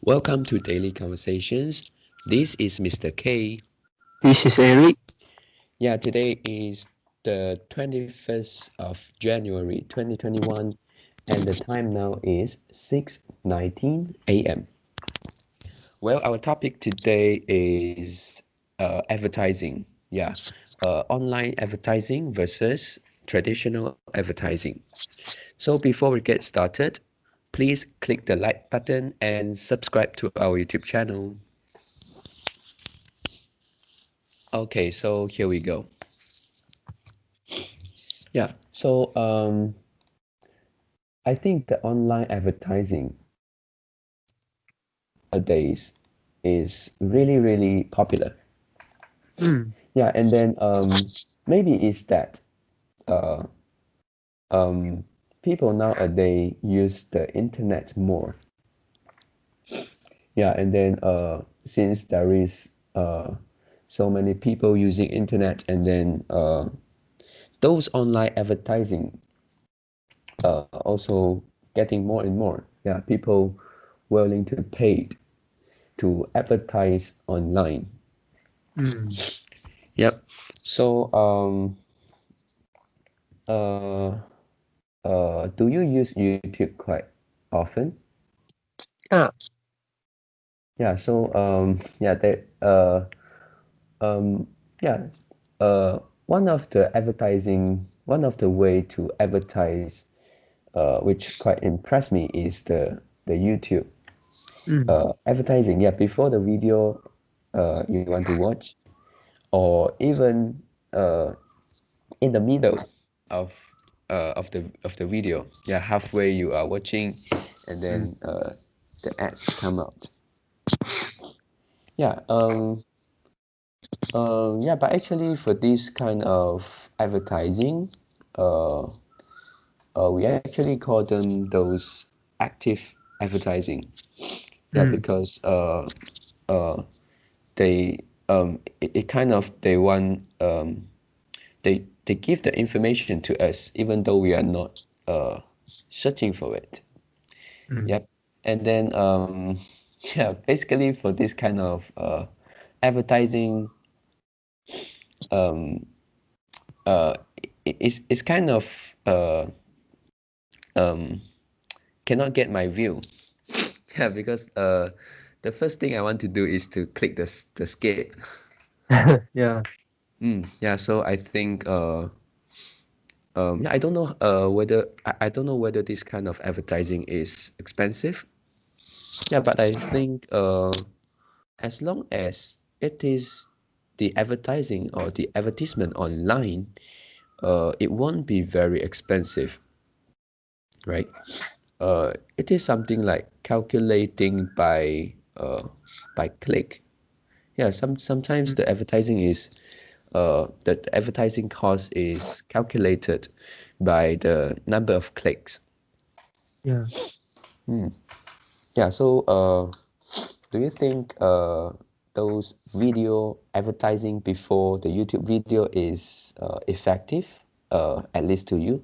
Welcome to Daily Conversations. This is Mr. K. This is Eric. Yeah, today is the 21st of January 2021 and the time now is 6:19 a.m. Well, our topic today is advertising. Yeah, online advertising versus traditional advertising. So before we get started, please click the like button and subscribe to our YouTube channel. Okay, so here we go. Yeah, so I think the online advertising nowadays is really popular. Yeah, and then maybe it's that uh, people nowadays use the internet more. Yeah, and then since there is so many people using internet, and then those online advertising also getting more and more. Yeah, people willing to pay to advertise online. Yep. So uh do you use YouTube quite often? Yeah. Yeah, so yeah, that um yeah, one of the advertising, one of the way to advertise which quite impressed me is the YouTube advertising. Yeah, before the video you want to watch, or even in the middle of of the video. Yeah, halfway you are watching, and then the ads come out. Yeah, yeah, but actually for this kind of advertising, uh, we actually call them those active advertising. Yeah, because they it kind of they want they give the information to us even though we are not searching for it. Yep. And then yeah, basically for this kind of advertising, um it's kind of um cannot get my view. Yeah, because the first thing I want to do is to click the skip. Yeah. Yeah, so I think yeah, I don't know whether I don't know whether this kind of advertising is expensive. Yeah, but I think as long as it is the advertising or the advertisement online, it won't be very expensive, right? It is something like calculating by click. Yeah, sometimes the advertising is the advertising cost is calculated by the number of clicks. Yeah. Yeah, so do you think those video advertising before the YouTube video is effective, at least to you?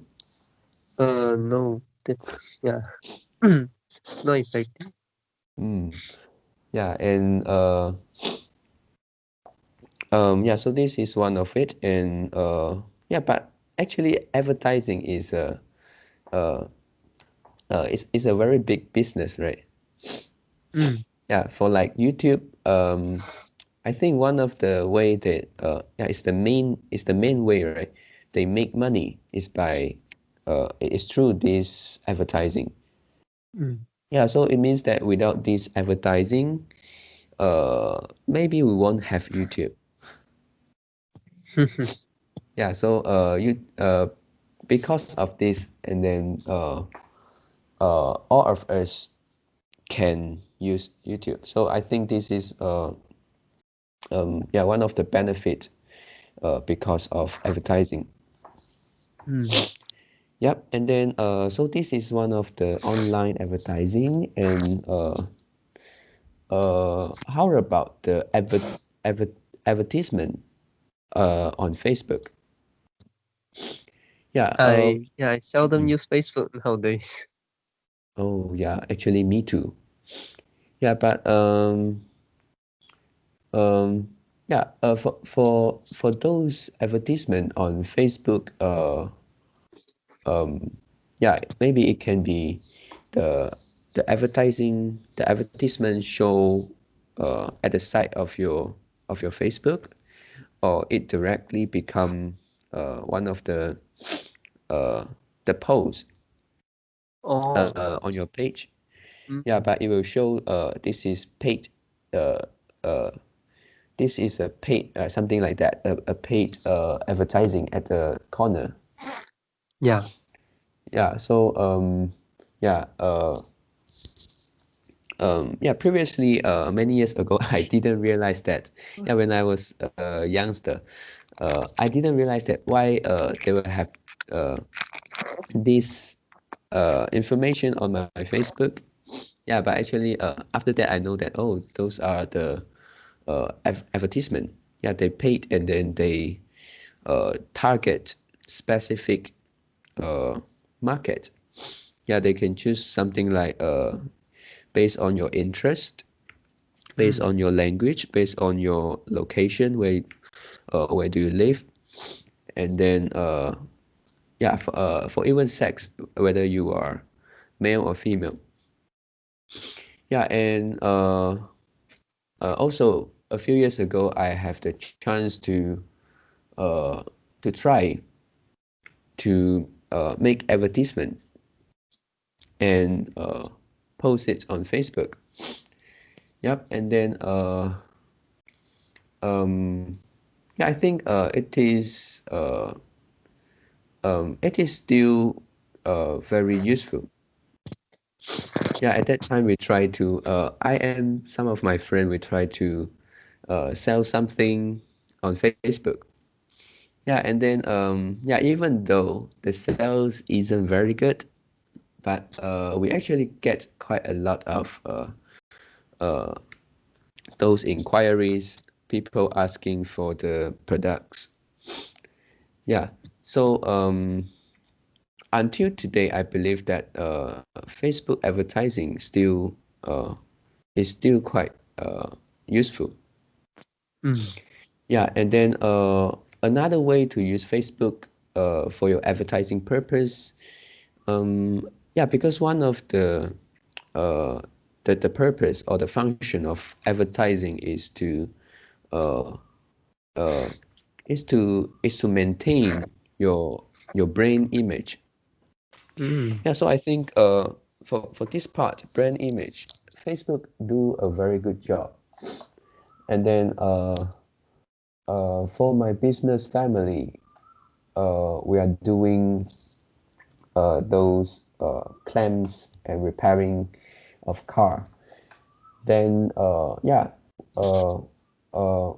No. Yeah. Not effective. Mm. Yeah, and yeah, so this is one of it, and yeah, but actually advertising uh, is a very big business, right? Yeah, for like YouTube, I think one of the way that yeah, it's the main way, right? They make money is by it's through this advertising. Yeah, so it means that without this advertising, maybe we won't have YouTube. Yeah, so you because of this, and then all of us can use YouTube. So I think this is yeah, one of the benefit because of advertising. Yep, and then so this is one of the online advertising, and how about the adver advertisement on Facebook? Yeah, I seldom mm, use Facebook nowadays. oh yeah, actually me too. Yeah, but um yeah, for those advertisement on Facebook, yeah, maybe it can be the the advertisement show at the side of your Facebook, or it directly become one of uh the posts Oh. on your page. Yeah, Mm. but it will show this is paid, uh, uh, this is a paid something like that, a paid advertising at the corner. Yeah. Yeah, so yeah, yeah, previously, many years ago, I didn't realize that. Yeah, when I was a youngster, I didn't realize that why they will have uh, this information on my Facebook. Yeah, but actually, after that, I know that, oh, those are the advertisement. Yeah, they paid and then they target specific market. Yeah, they can choose something like based on your interest, based Mm. on your language, based on your location, where do you live, and then yeah, for even sex, whether you are male or female. Yeah, and also a few years ago, I have the chance uh, to try to make advertisement and post it on Facebook. Yep, and then um, yeah, I think it is still very useful. Yeah, at that time we try to I and some of my friend we try to sell something on Facebook. Yeah, and then yeah, even though the sales isn't very good, but we actually get quite a lot of uh, those inquiries, people asking for the products. Yeah, so until today, I believe that Facebook advertising still is still quite useful. Mm. Yeah, and then another way to use Facebook for your advertising purpose, yeah, because one of uh, the purpose or the function of advertising uh, uh, is to maintain your brand image. Mm. Yeah, so I think for this part, brand image, Facebook do a very good job. And then for my business family, we are doing those clamps and repairing of car. Then yeah, uh,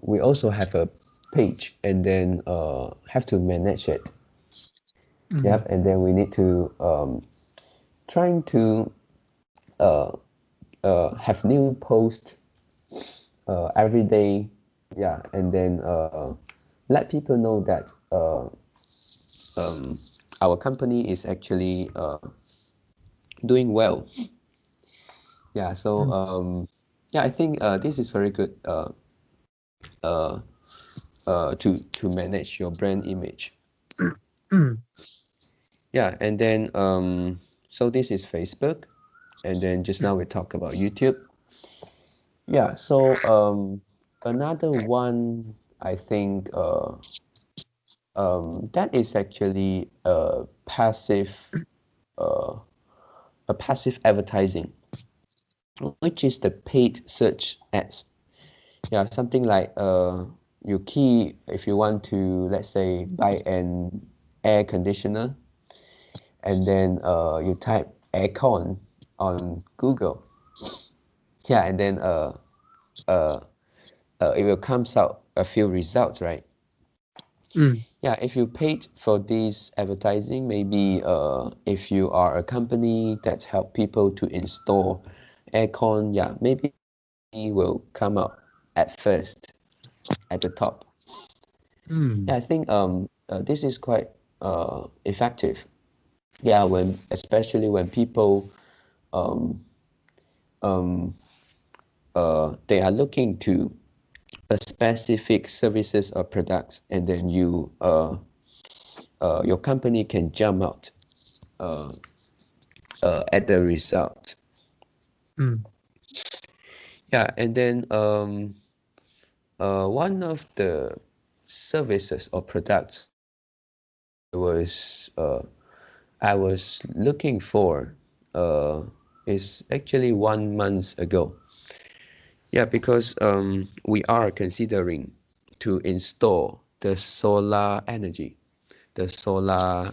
we also have a page and then have to manage it. Yep, Mm. and then we need to trying to uh, have new post every day. Yeah, and then let people know that um, our company is actually doing well. Yeah, so Mm. yeah, I think this is very good uh, to manage your brand image. Mm. Yeah, and then so this is Facebook, and then just now we talk about YouTube. Yeah, so another one I think that is actually uh, a passive advertising, which is the paid search ads. Yeah, something like you key if you want to, let's say, buy an air conditioner, and then you type aircon on Google. Yeah, and then uh, it will comes out a few results, right? Mm. Yeah, if you paid for this advertising, maybe if you are a company that help people to install aircon, yeah, maybe will come up at first at the top. Mm. Yeah, I think this is quite effective. Yeah, when especially when people um, um, they are looking to a specific services or products, and then your company can jump out at the result. Mm. Yeah, and then one of the services or products I was looking for is actually 1 month ago. Yeah, because we are considering to install the solar energy, the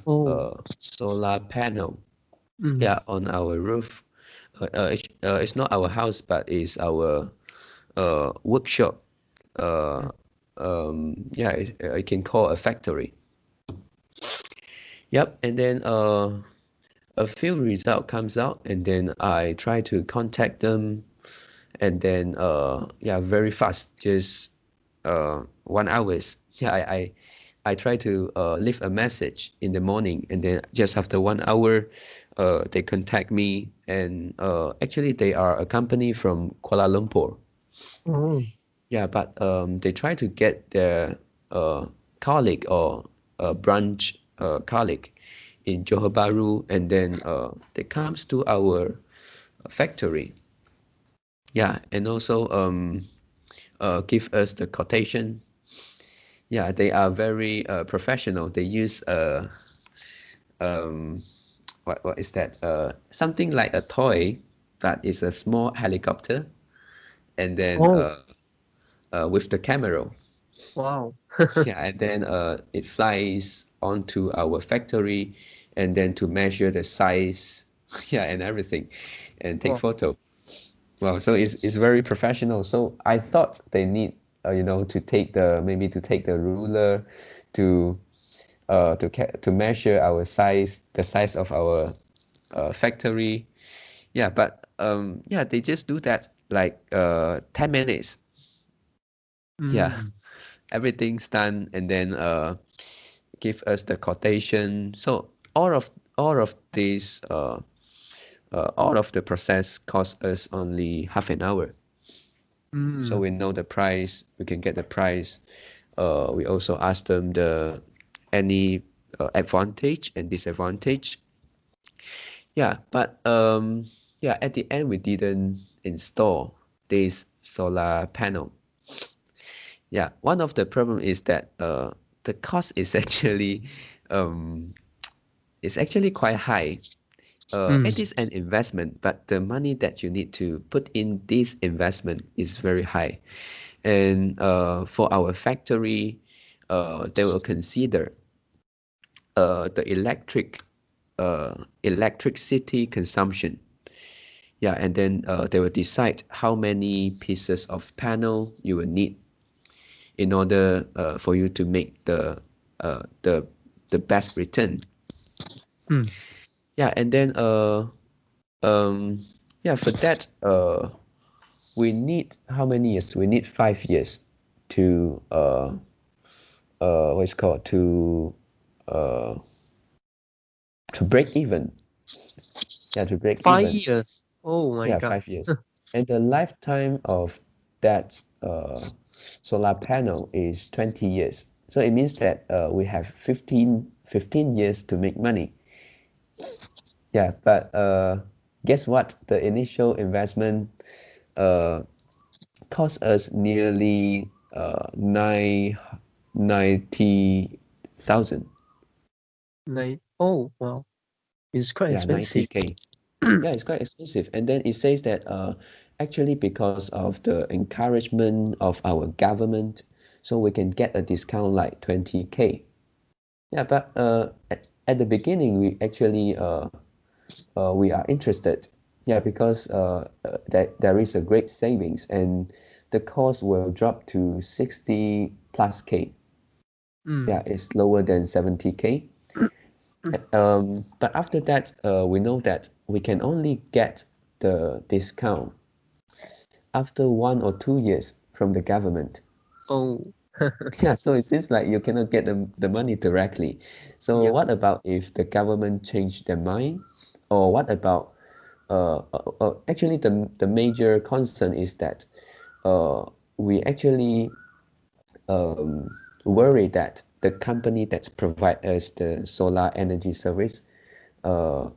Oh. solar panel, Mm. yeah, on our roof. It's not our house, but it's our workshop. Uh, yeah, I can call a factory. Yep, and then a few result comes out, and then I try to contact them, and then yeah, very fast, just 1 hours. Yeah, I try to leave a message in the morning, and then just after 1 hour, they contact me, and actually they are a company from Kuala Lumpur. Oh. Yeah, but they try to get their uh, colleague or branch colleague in Johor Bahru, and then they comes to our factory. Yeah, and also give us the quotation. Yeah, they are very professional. They use um, what is that? Something like a toy, but it's a small helicopter, and then Oh. with the camera. Wow. Yeah, and then it flies onto our factory, and then to measure the size, yeah, and everything, and take Wow. photo. Wow, so it's very professional. So I thought they need to take the maybe to take the ruler to to measure our size, the size of our factory. Yeah, but yeah, they just do that like 10 minutes. Yeah, Mm. everything's done, and then give us the quotation. So all of these all of the process cost us only half an hour. So Mm. we know the price, we can get the price. We also ask them the any advantage and disadvantage. Yeah, but yeah, at the end we didn't install this solar panel. Yeah, one of the problem is that the cost is actually um, quite high. Mm. It is an investment, but the money that you need to put in this investment is very high. And for our factory, they will consider the electricity consumption. Yeah, and then they will decide how many pieces of panel you will need in order for you to make uh, the the best return. Mm. Yeah, and then um yeah, for that we need how many years? We need 5 years to what's called uh to break even. Yeah, to break 5 even. years. Oh my Yeah, God. 5 years. And the lifetime of that solar panel is 20 years. So it means that we have 15 years to make money. Yeah, but guess what? The initial investment uh, cost us nearly 90,000. Oh, wow. It's quite Yeah, expensive. 90K. Yeah, it's quite expensive. And then it says that actually because of the encouragement of our government, so we can get a discount like 20K. Yeah, but at the beginning we actually we are interested. Yeah, because that there is a great savings, and the cost will drop to 60 plus K. Mm. Yeah, it's lower than 70K. But after that, we know that we can only get the discount after 1 or 2 years from the government. Oh. Yeah, so it seems like you cannot get the money directly. So Yeah. what about if the government change their mind? Or what about actually the major concern is that we actually um, worry that the company that provide us the solar energy service uh,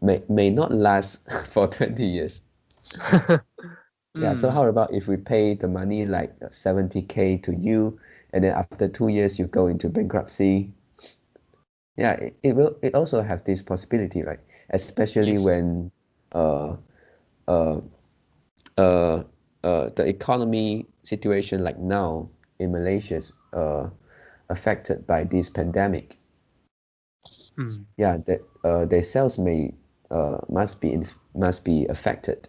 may not last for 20 years. Yeah, so Mm. how about if we pay the money like 70K to you, and then after 2 years you go into bankruptcy? Yeah, it also have this possibility, right? Especially Yes. when uh uh uh the economy situation like now in Malaysia is affected by this pandemic. Mm. Yeah, that their sales may must be affected.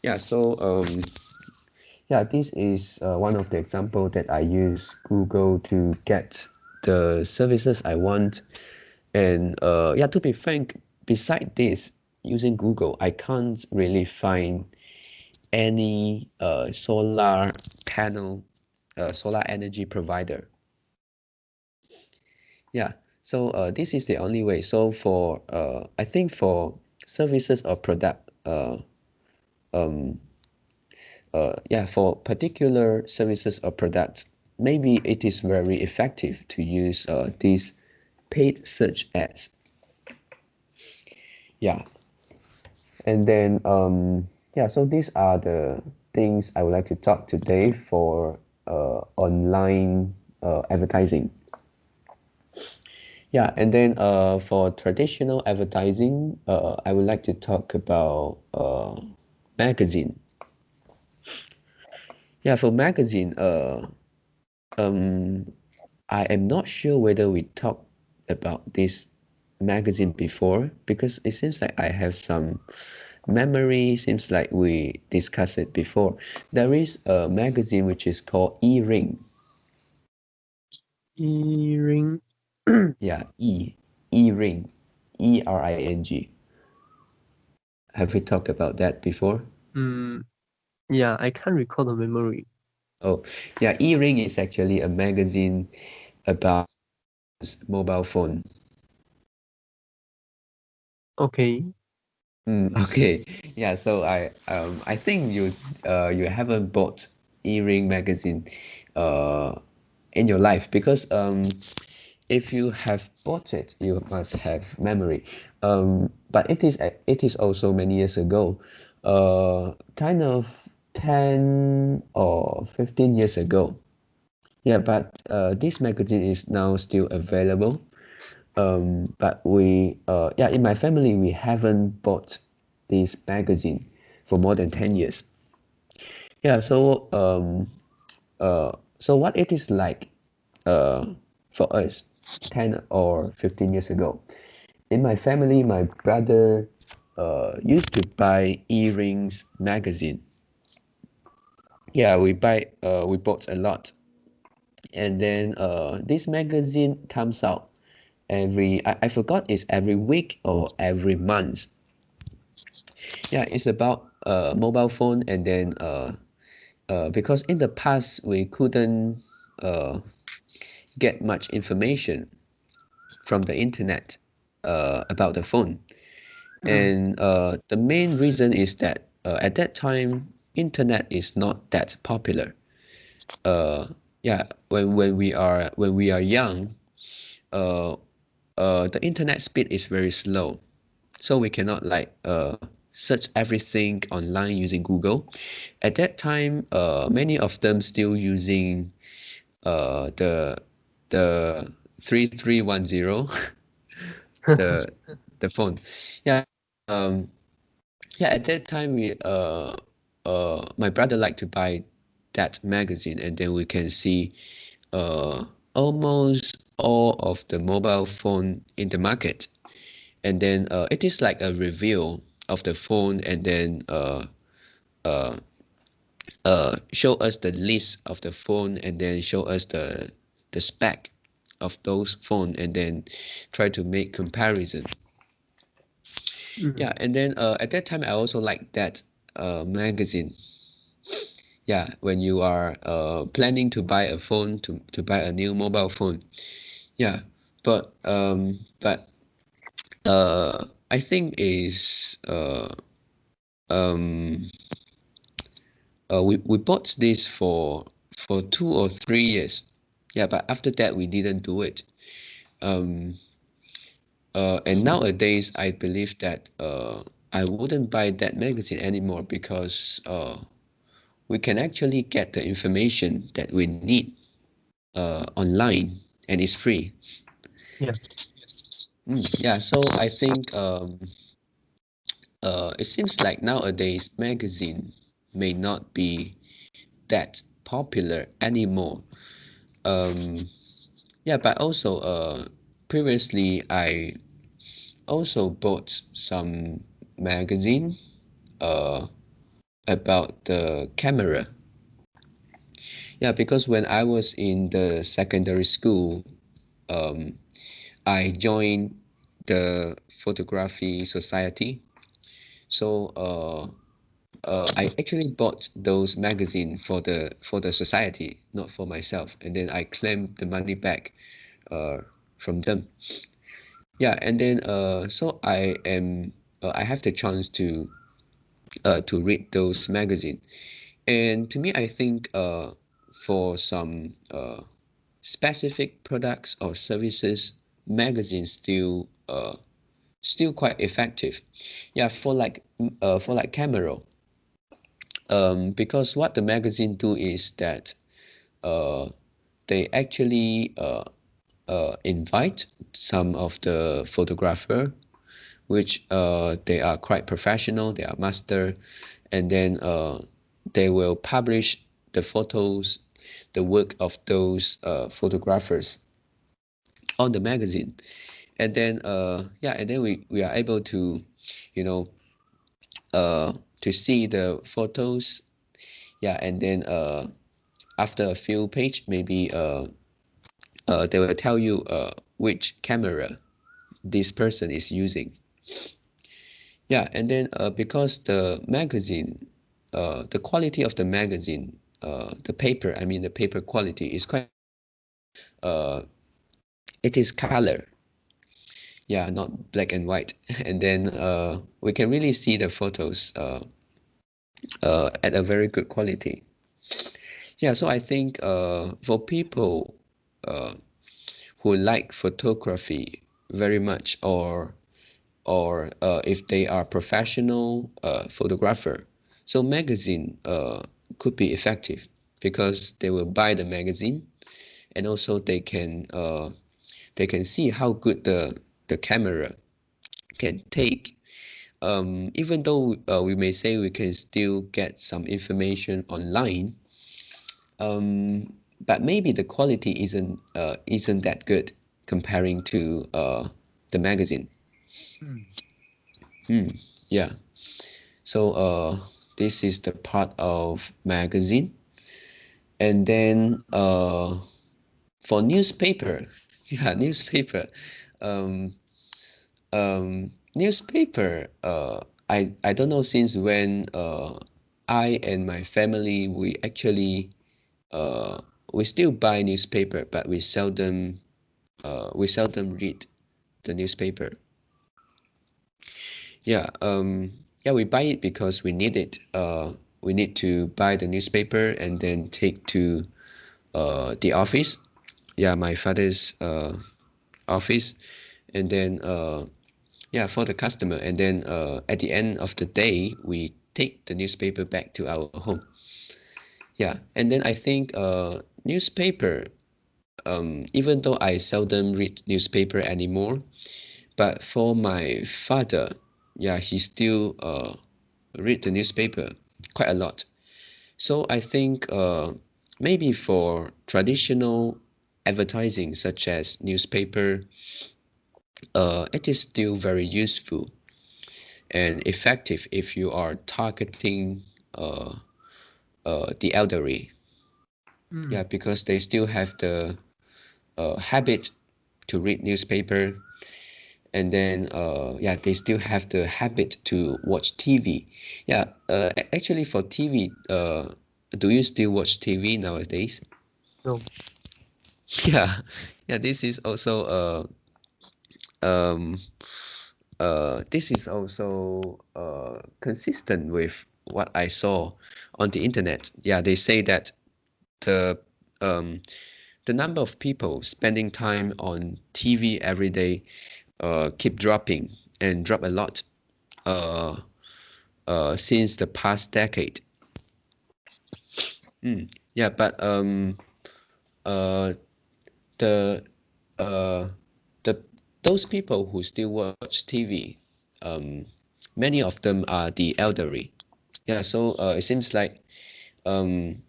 Yeah, so yeah, this is one of the example that I use Google to get the services I want. And yeah, to be frank, beside this, using Google, I can't really find any solar panel, solar energy provider. Yeah, so this is the only way. So for I think for services or product, um, yeah, for particular services or products, maybe it is very effective to use these paid search ads. Yeah, and then yeah, so these are the things I would like to talk today for online advertising. Yeah, and then for traditional advertising, I would like to talk about magazine. Yeah, for magazine, um, I am not sure whether we talked about this magazine before because it seems like I have some memory. Seems like we discussed it before. There is a magazine which is called E-Ring. Earring. Yeah, E-Ring, ERING. Have we talked about that before? Mm. Yeah, I can't recall the memory. Oh, yeah, E-Ring is actually a magazine about mobile phone. Okay. Okay. Yeah, so I think you haven't bought E-Ring magazine uh in your life because if you have bought it, you must have memory. But it is also many years ago, kind of 10 or 15 years ago. Yeah, but this magazine is now still available. But yeah, in my family, we haven't bought this magazine for more than 10 years. Yeah, so what it is like uh, for us 10 or 15 years ago. In my family, my brother used to buy earrings magazine. Yeah, we bought a lot. And then this magazine comes out I forgot it's every week or every month. Yeah, it's about mobile phone and then because in the past we couldn't uh, get much information from the internet about the phone. Mm. And the main reason is that at that time internet is not that popular. Uh, yeah, when we are young, uh, the internet speed is very slow, so we cannot like search everything online using Google. At that time, many of them still using uh, the the 3310 the the phone. Yeah. Um, yeah. At that time, my brother liked to buy that magazine, and then we can see uh, almost all of the mobile phone in the market. And then it is like a review of the phone, and then uh, show us the list of the phone, and then show us the spec of those phone, and then try to make comparison. Mm. Yeah, and then at that time I also like that magazine. Yeah, when you are planning to buy a phone, to buy a new mobile phone. Yeah, but I think is um we bought this for 2 or 3 years. Yeah, but after that we didn't do it. Um, and nowadays I believe that I wouldn't buy that magazine anymore because we can actually get the information that we need online and it's free. Yeah. Yeah, so I think it seems like nowadays magazine may not be that popular anymore. Um, yeah, but also previously I also bought some magazine uh, about the camera. Yeah, because when I was in the secondary school, um, I joined the photography society. So I actually bought those magazine for the society, not for myself, and then I claimed the money back uh, from them. Yeah, and then so I have the chance to read those magazine, and to me, I think for some specific products or services, magazines still quite effective. Yeah, for like camera, because what the magazine do is that uh, they actually invite some of the photographer, which they are quite professional, they are master, and then they will publish the photos, the work of those photographers on the magazine, and then yeah, and then we are able to, you know, to see the photos. Yeah, and then after a few page, maybe they will tell you which camera this person is using. Yeah, and then because the magazine, the quality of the magazine, the paper, I mean the paper quality is quite, uh, it is color. Yeah, not black and white. And then we can really see the photos at a very good quality. Yeah, so I think for people uh, who like photography very much, or if they are professional photographer, so magazine could be effective because they will buy the magazine, and also they can see how good the camera can take. Even though we may say we can still get some information online, but maybe the quality isn't that good comparing to the magazine. Mm. Yeah. So this is the part of magazine, and then for newspaper, yeah, newspaper. Um, Newspaper. I don't know since when I and my family we actually uh, we still buy newspaper, but we seldom read the newspaper. Yeah, yeah, we buy it because we need it. We need to buy the newspaper and then take to the office. Yeah, my father's office, and then yeah, for the customer, and then at the end of the day, we take the newspaper back to our home. Yeah, and then I think newspaper. Even though I seldom read newspaper anymore, but for my father, yeah, he still read the newspaper quite a lot. So I think maybe for traditional advertising such as newspaper, it is still very useful and effective if you are targeting uh, the elderly. Yeah, Mm. because they still have the habit to read newspaper, and then yeah, they still have the habit to watch TV. Yeah, actually for TV, do you still watch TV nowadays? No. Yeah, yeah, this is also um this is also consistent with what I saw on the internet. Yeah, they say that the um, the number of people spending time on TV every day keep dropping and drop a lot uh, since the past decade. Yeah, but uh, the uh, the those people who still watch TV, um, many of them are the elderly. Yeah, so it seems like um,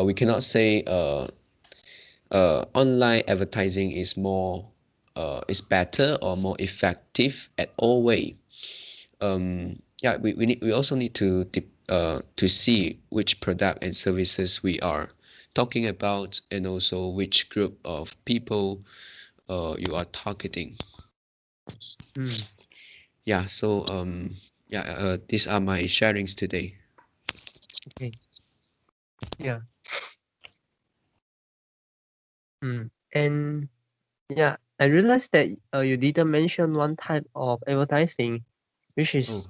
we cannot say online advertising is more is better or more effective at all way. Yeah, we also need to see which product and services we are talking about, and also which group of people you are targeting. Mm. Yeah, so yeah, these are my sharings today. Okay. Yeah. And yeah, I realized that you didn't mention one type of advertising, which Oh, is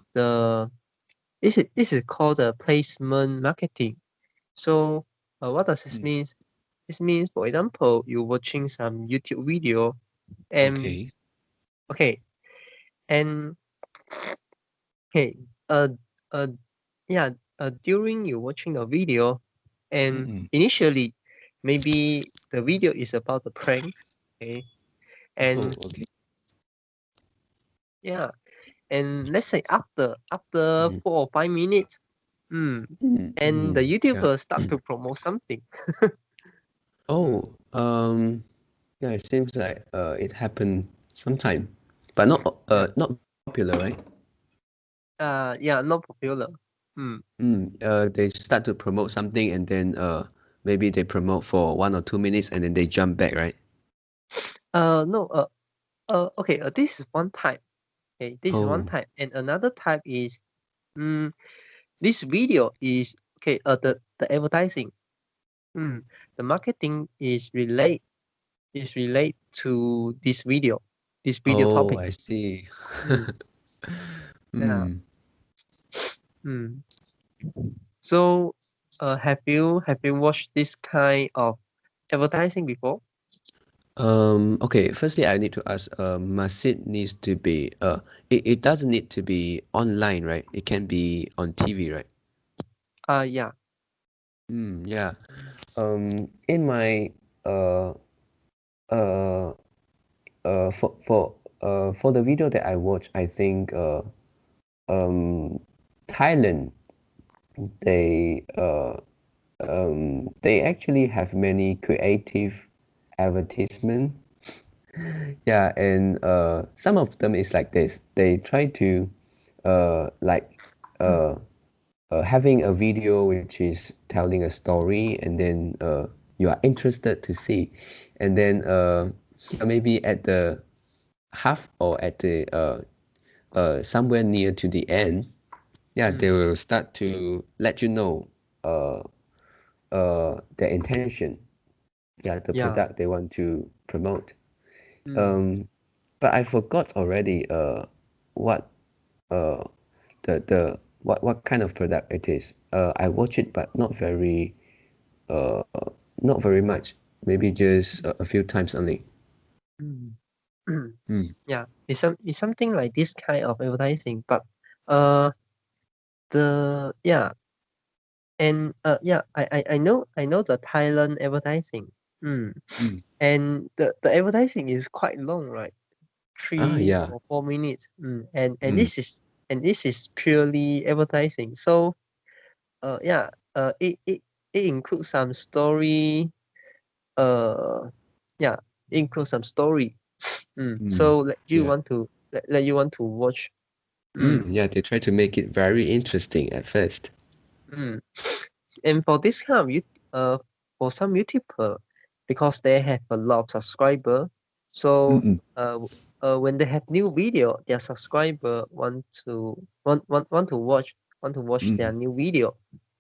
this is called the placement marketing. So what does this mm, mean? This means, for example, you're watching some YouTube video and okay. okay, and okay, uh, uh, yeah, during you watching a video, and Mm-mm. initially, maybe the video is about the prank, okay, Oh, and okay. yeah, and let's say after Mm, 4 or 5 minutes, and the yeah. YouTuber start to promote something. Oh, Mm. yeah, it seems like it happened sometime, but Yeah, not popular, right? yeah, not popular. Mm. They start to promote something, and then maybe they promote for 1 or 2 minutes and then they jump back, right? No, okay, this is one type. Okay, this is one Oh, type, and another type is, mm, this video is okay. The advertising, the marketing is relate to this video oh, topic. I see. Mm, yeah. Hmm. Mm. So, have you watched this kind of advertising before? Okay, firstly, I need to ask, must it needs to be, it doesn't need to be online, right? It can be on TV, right? Yeah. Yeah. In my, uh, uh, for the video that I watched, I think, um, Thailand, they, they actually have many creative advertisement. Yeah, and some of them is like this. They try to like having a video which is telling a story, and then you are interested to see, and then yeah, maybe at the half or at the somewhere near to the end, yeah, they Mm, will start to let you know uh their intention, yeah, the yeah. product they want to promote. Mm, Um, but I forgot already what uh what kind of product it is. I watch it, but uh not very much. Maybe just a few times only. mm. Mm, Yeah, it's something like this kind of advertising, but uh yeah, and yeah, I know the Thailand advertising. Mm. mm. And the advertising is quite long, right? Ah, three yeah. or 4 minutes. And Mm, this is purely advertising. So yeah, it includes some story. Uh yeah, it includes some story. mm. So let you Yeah. want to let you want to watch. Mm, Yeah, they try to make it very interesting at first. mm. And for this kind of for some YouTuber, because they have a lot of subscriber, so Mm-mm. when they have new video, their subscriber want to watch their Mm. new video.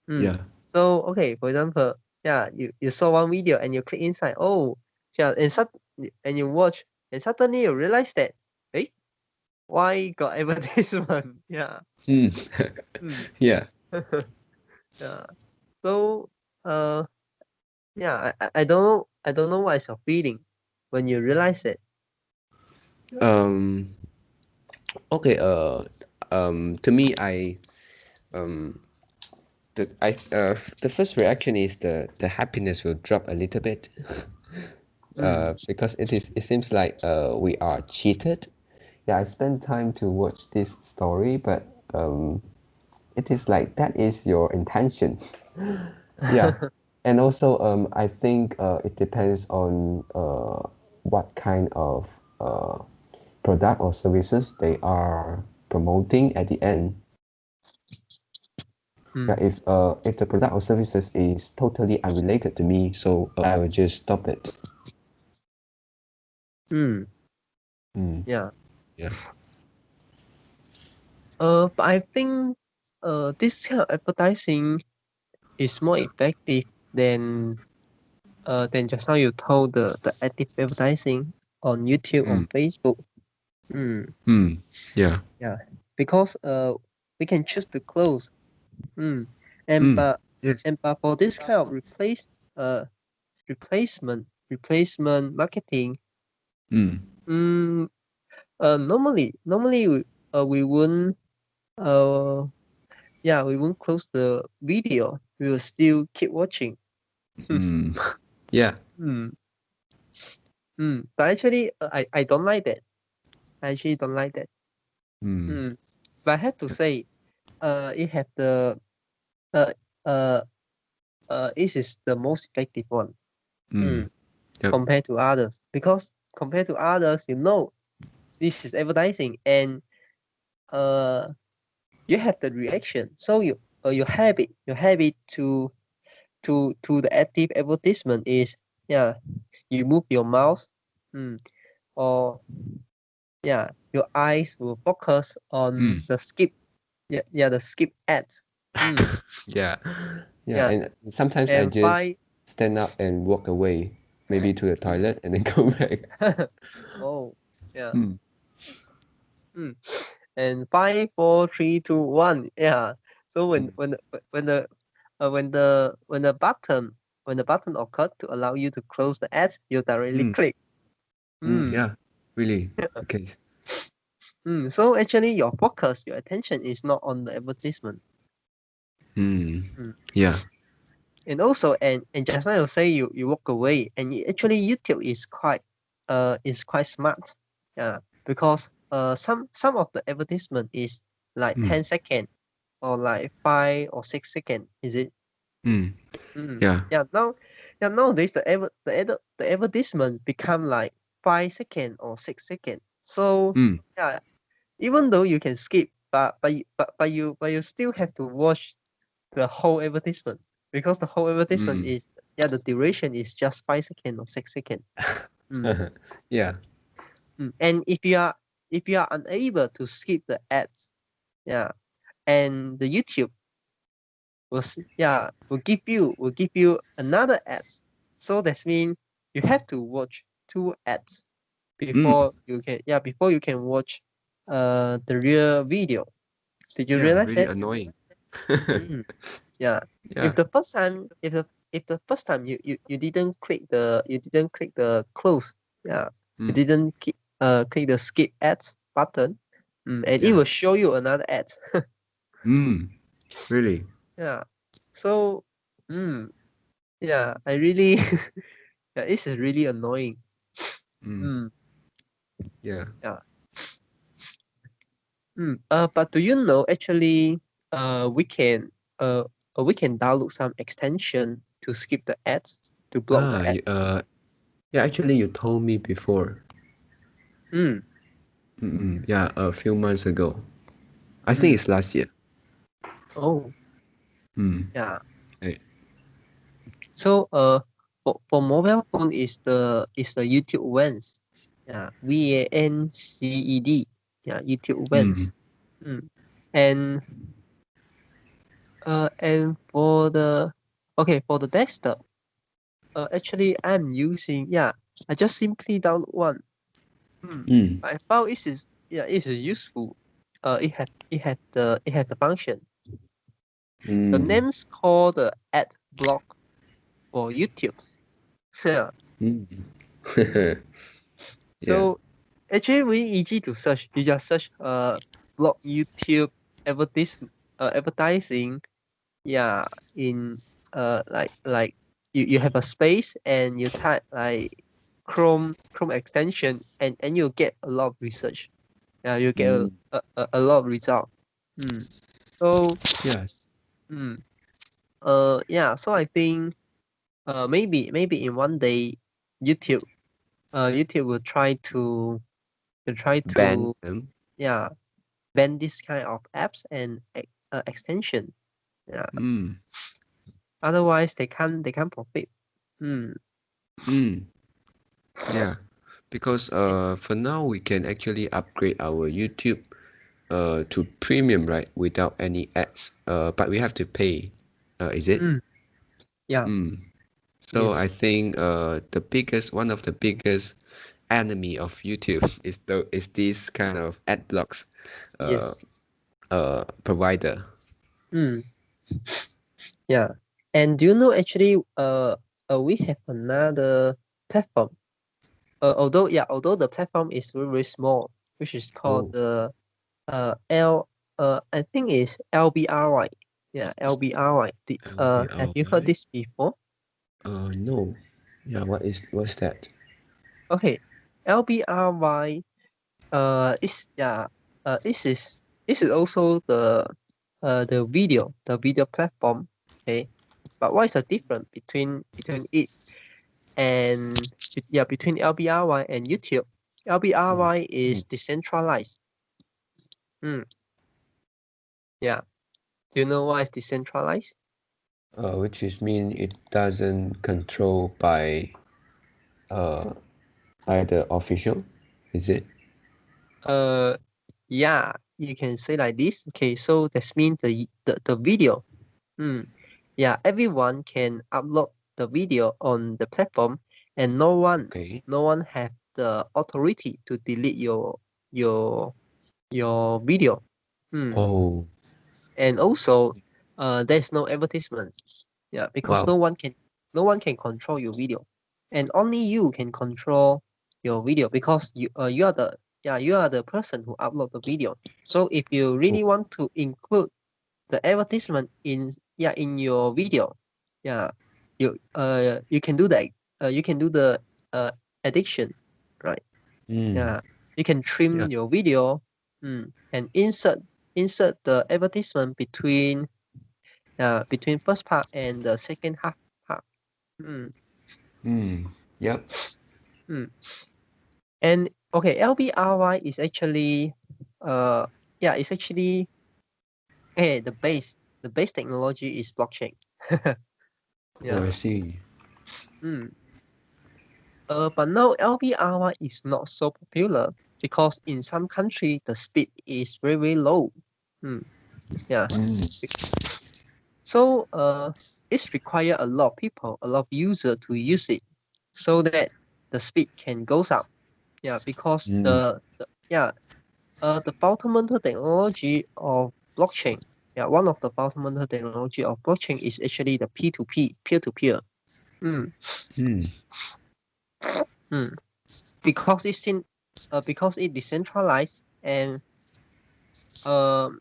Mm. Yeah. So okay, for example, yeah, you saw one video and you click inside. Oh, yeah, and you watch, and suddenly you realize that, hey, why got advertisement? Yeah. Mm. Mm. Yeah. Yeah. So yeah, I don't know what is your feeling when you realize it. Um. Okay. To me, um. The first reaction is the happiness will drop a little bit. Mm. Because it seems like we are cheated. Yeah, I spent time to watch this story, but it is like that is your intention. Yeah, and also I think it depends on what kind of product or services they are promoting at the end. Yeah, Mm. if the product or services is totally unrelated to me, so I will just stop it. Mm. Mm, Yeah. yeah. But I think this kind of advertising is more effective than just now you told the active advertising on YouTube, Mm, on Facebook. Mm. mm, yeah. Yeah. Because we can choose to close. Mm. And Mm, but yes. for this kind of replacement marketing, Mm, mm, normally we won't uh yeah, we won't close the video. We will still keep watching. mm, yeah. Mm. But actually, I don't like that. I actually don't like that. Mm, Mm. But I have to say, it have the uh uh this is the most effective one. mm, Mm. yep. Compared to others, because compared to others, this is advertising, and uh you have the reaction. So your habit to the active advertisement is, yeah, you move your mouse, mm, or yeah, your eyes will focus on Mm. the skip, yeah, the skip ads. Mm, Yeah. Yeah, yeah, and sometimes I and just five. stand up and walk away, maybe to the Mm. toilet and then go back. Oh, yeah. Mm, Mm. And 5, 4, 3, 2, 1. Yeah. So when mm, when the when the when the button occurred to allow you to close the ads, you directly mm, click. Mm. yeah, really. Okay. So actually, your focus, your attention is not on the advertisement. Mm, Mm. yeah. And also, and just now you say you walk away, and actually YouTube is quite smart. Yeah, because some of the advertisement is like Mm, 10 second or like 5 or 6 second. Is it? mm, Mm. yeah. Yeah. Nowadays the advertisement become like 5 second or 6 second. So Mm, yeah, even though you can skip, but you still have to watch the whole advertisement, because the whole advertisement mm. is, yeah, the duration is just 5 second or 6 second. Mm. Yeah. And if you are unable to skip the ads, yeah, and the YouTube will give you another ads. So that means you have to watch two ads Mm, before you can watch the real video. Did you yeah, realize really that? annoying. Mm. Yeah. Yeah. If the first time you didn't click the close, yeah, you Mm, didn't click the skip ads button, and it yeah. will show you another ad. Mm, really. Yeah. So, mm, yeah, I really yeah, this is really annoying. Mm, Mm, yeah. yeah. But do you know, actually, uh we can uh we can download some extension to skip the ads, to block the Ah, ad. yeah, actually you told me before. Mm, Yeah, a few months ago. I think mm. it's last year. Oh, Mm. yeah. eh, So for mobile phone is the YouTube Vans. Yeah, VANCED. Yeah, YouTube Mm. Vans. Mm. And for the desktop, actually I'm using, yeah, I just simply download one. Mm. Mm. I found it's useful. It have the function. The Mm. name's called the ad block for YouTube. Yeah. Mm. Yeah. So actually really easy to search. You just search blog YouTube advertising. Yeah, in like you have a space and you type like Chrome extension and you get a lot of research. Yeah, you get Mm. a lot of result. So Yes. yeah, so I think maybe in one day YouTube YouTube will try Ban to them. yeah ban this kind of apps and extension. Yeah, Mm. otherwise they can't profit. Mm. Yeah. Because for now we can actually upgrade our YouTube to premium, right? Without any ads. But we have to pay. Is it? Yeah, Mm. So I yes, think one of the biggest enemy of YouTube is this kind of ad blocks uh yes. provider. Mm, yeah. And do you know actually we have another platform. Although the platform is very, very small, which is called Oh, the I think it's LBRY. Yeah, LBRY. Have you heard LBRY? this before? No. Yeah, what's that? Okay, LBRY is yeah this is also the video platform. Okay, but what is the difference between it and between LBRY and YouTube? Mm. LBRY Mm. is decentralized. Mm, yeah. Do you know why it's decentralized? Which is mean it doesn't control uh by the official, is it? Uh, yeah, you can say like this. Okay, so that means the video. Mm, yeah, everyone can upload the video on the platform, and Okay. no one have the authority to delete your your video. Mm. Oh, And also, there's no advertisement. Yeah, because wow. no one can control your video, and only you can control your video because you are the person who upload the video. So if you Oh, really want to include the advertisement in your video, yeah, you can do that. You can do the uh addiction, right? mm. Yeah, you can Yeah. trim your video, and insert the advertisement between first part and the second half part. Mm, Mm. Yep. mm. And okay, LBRY is actually uh it's actually the base technology is blockchain. Oh, Yeah. I see. Mm. But now LBRY is not so popular because in some country the speed is very, very low. Mm. Yeah. Mm. So it's require a lot of people, a lot of user to use it so that the speed can goes up. Yeah, because Mm. the fundamental technology of blockchain. Yeah, one of the fundamental technology of blockchain is actually the P2P, peer-to-peer. Mm, Mm. mm. Because it's in because it decentralized and um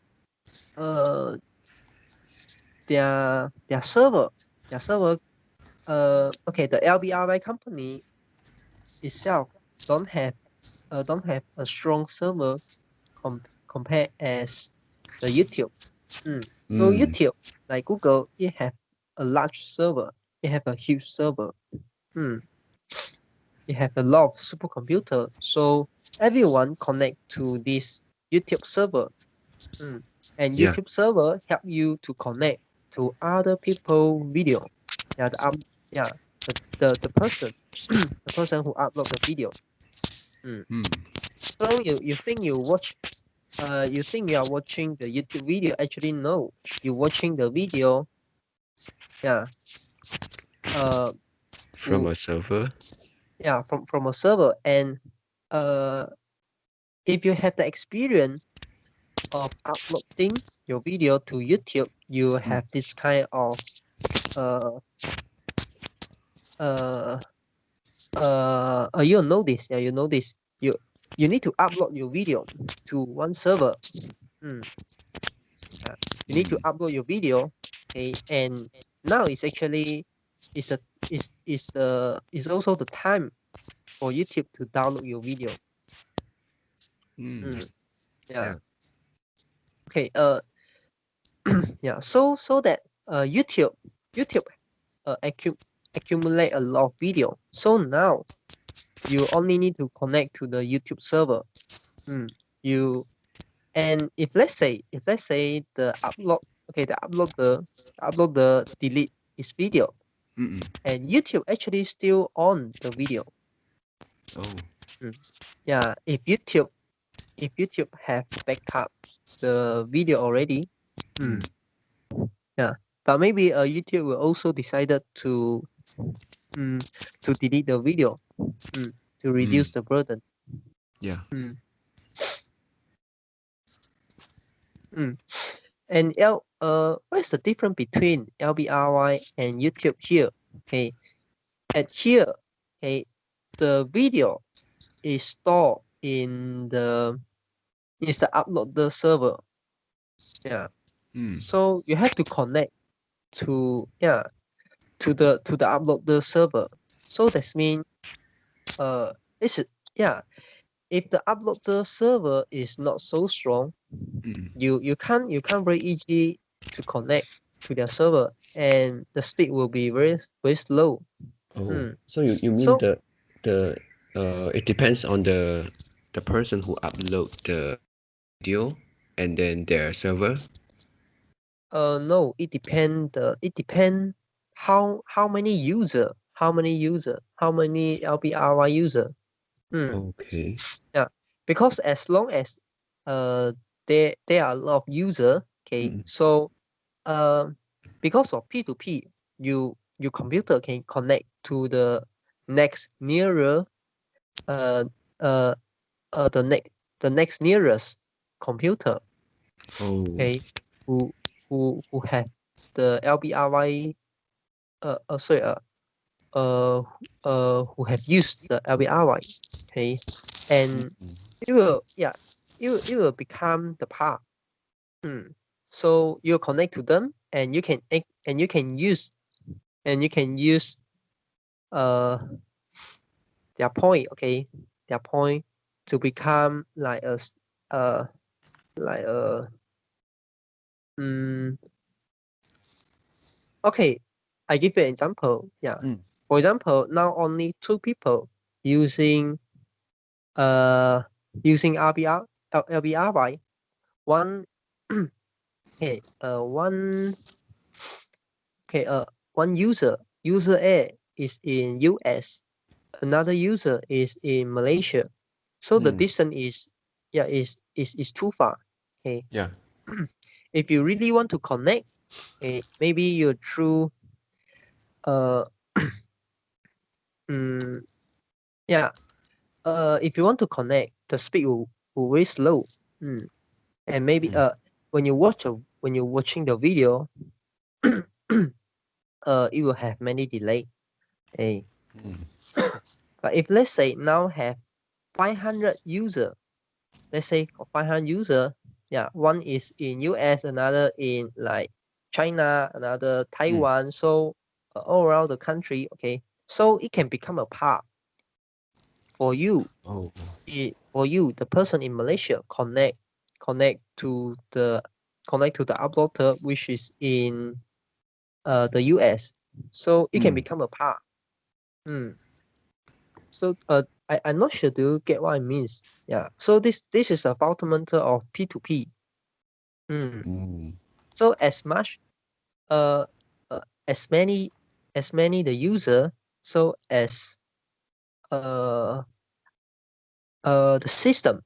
their server their server okay, the LBRY company itself don't have don't have a strong server compared as the YouTube. So Mm. YouTube, like Google, it have a large server. It have a huge server. Mm. It have a lot of supercomputer. So everyone connect to this YouTube server. Mm. And Yeah. YouTube server help you to connect to other people video. Yeah, yeah, the person the person who upload the video. Mm. Mm. So you think you think you are watching the YouTube video, actually no. You're watching the video, yeah, uh, From w- a server. yeah, from a server, and uh, if you have the experience of uploading your video to YouTube, you have this kind of you'll know this. Yeah, you know this. You need to upload your video to one server. You need to upload your video. Okay, and now it's actually is the is also the time for YouTube to download your video. Yeah. Yeah. Okay. Yeah. So that YouTube accumulate a lot of video. So now you only need to connect to the YouTube server. You and if let's say the uploader delete his video, and YouTube actually still on the video. Oh. Yeah, if YouTube have backup the video already, yeah, but maybe YouTube will also decided to delete the video to reduce the burden. Yeah. And what's the difference between LBRY and YouTube here? Okay, at here, okay, the video is stored in the uploader server. Yeah. So you have to connect to the uploader server. So that means this is if the uploader server is not so strong, you can't very easy to connect to their server, and the speed will be very slow. Oh. So you mean So the it depends on the person who upload the video and then their server? no, it depend how many LBRY user. Okay. Yeah, because as long as there are a lot of user, okay, so because of P2P, your computer can connect to the next nearer the next nearest computer, okay, who have the LBRY who have used the LBRY, okay, and it will become the path. So you connect to them, and you can use their point, okay, their point to become like a like a okay. I give you an example. Yeah. For example, now only 2 people using LBRY. One one user A is in US, another user is in Malaysia. So the distance is too far. Okay. Yeah. If you really want to connect, maybe you through if you want to connect, the speed will very slow. And maybe when you're watching the video, it will have many delay. But if let's say now have 500 user, let's say 500 user, one is in US, another in like China, another Taiwan, so all around the country, okay, so it can become a part for you. For you, the person in Malaysia connect to the uploader which is in the US, so it can become a part. So I'm not sure, do you get what it means? Yeah. So this is a fundamental of P2P. So as much as many the user, so as the system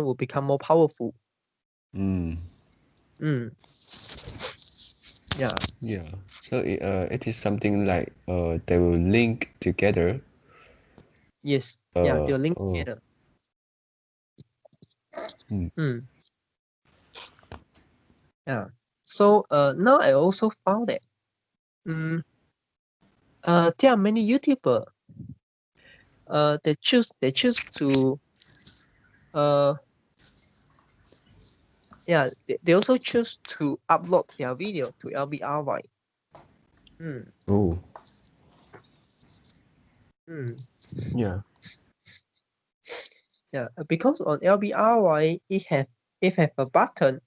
will become more powerful. Yeah. Yeah. So it is something like they will link together. Yes. Yeah, they'll link together. Yeah. So now I also found that there are many YouTuber they choose to they also choose to upload their video to LBRY. Oh. Yeah. Yeah, because on LBRY it have a button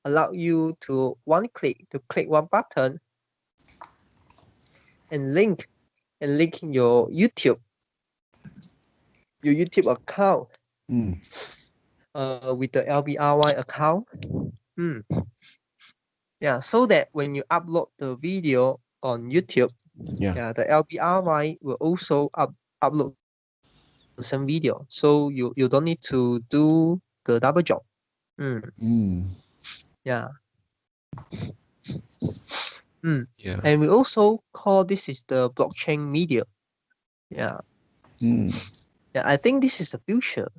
allow you to click one button and link your YouTube account with the LBRY account. Yeah, so that when you upload the video on YouTube, the LBRY will also upload the same video. So you don't need to do the double job. Yeah. Yeah. And we also call this is the blockchain media. Yeah. Yeah, I think this is the future.